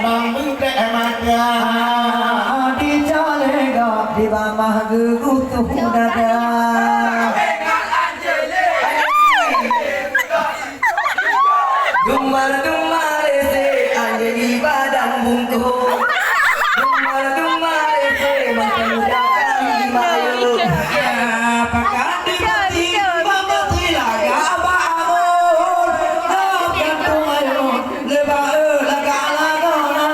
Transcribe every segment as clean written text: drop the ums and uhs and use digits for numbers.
bang bute maka di jalega di bawah gerutu dada Dumar se anjali badan bungku Dumar se makan kami malu pakai di mama tilaga bangun dan tuayo lebah laga lagona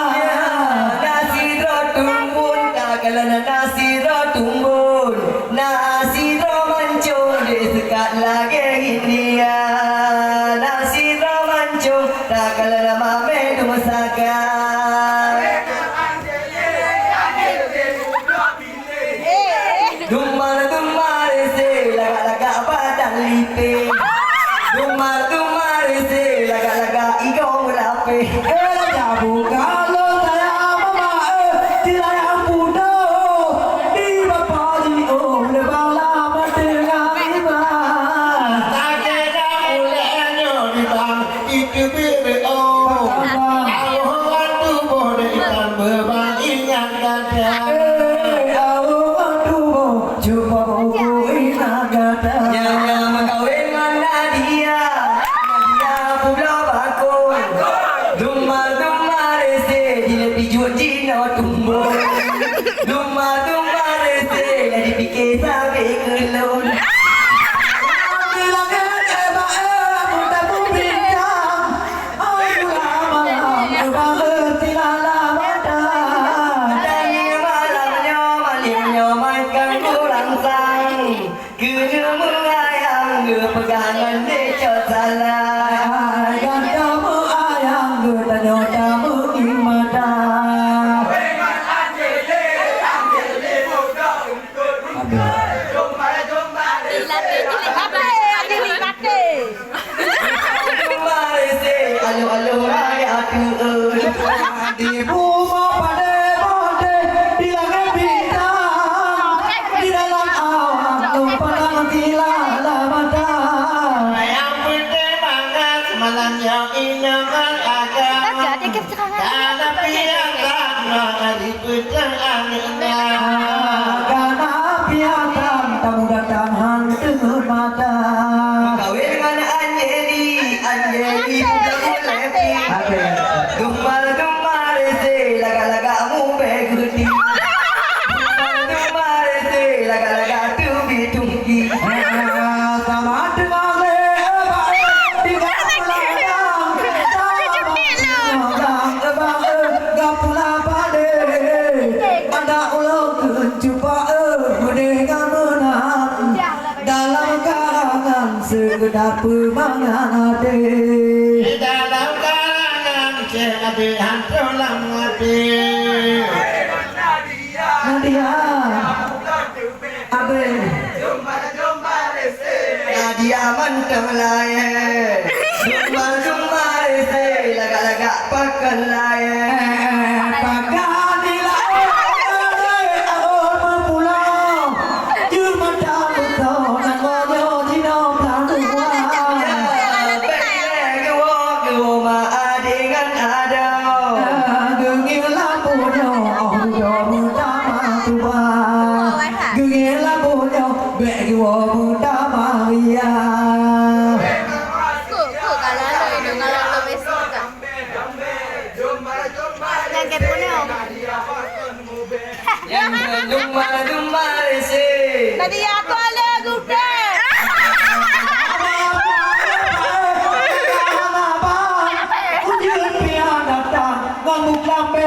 nasi rotumbun kagalan nasi rotumbun nasi romanco dekat lagi India nasi romanco kagalan mame dumasaka Dumar se laga badan lipe Dumar se laga igong lape jabu kalau saya mama tilayang puno di bapali om lebang lama tengah lima tak ada mulanya di bang itu bebe oh awan tu boleh ikan berbang ingat dada Cuma buku inagata Nyanyi makawin mana dia pula bakul Dumar se di jual Cina tumbuh Dumar se di pikir sampai kelon pegangan dia salah Gantamu ayang getanyotamu imata Alo raya di rumah pada bonde di langit bintang di dalam awan lupakan tilala mata yang penting banget malam yang inangan agama karena pihak di petang anginnya karena piatan tamu datang hantu mata kawin dengan Anjeli Dumar se laga mu begudi Dumar se laga tubi tunggi sama dengannya di gapulang gapula pada ada ulang jumpa dengan menang dalam karangan sekedar pemangan ada di dalam karangan ada hantu lamati Nadia Abe Nadia mantap layan Dumar se laga pakan layan pakai di lain awal berpulang cuma tahu tahu nak ngoyo di dalam tua gengil lampunya oh yo utama tua gengil lampunya bagi wo utama ya Dumar se Nadia tu ala gude. Ujian pian datang ngamuk lambe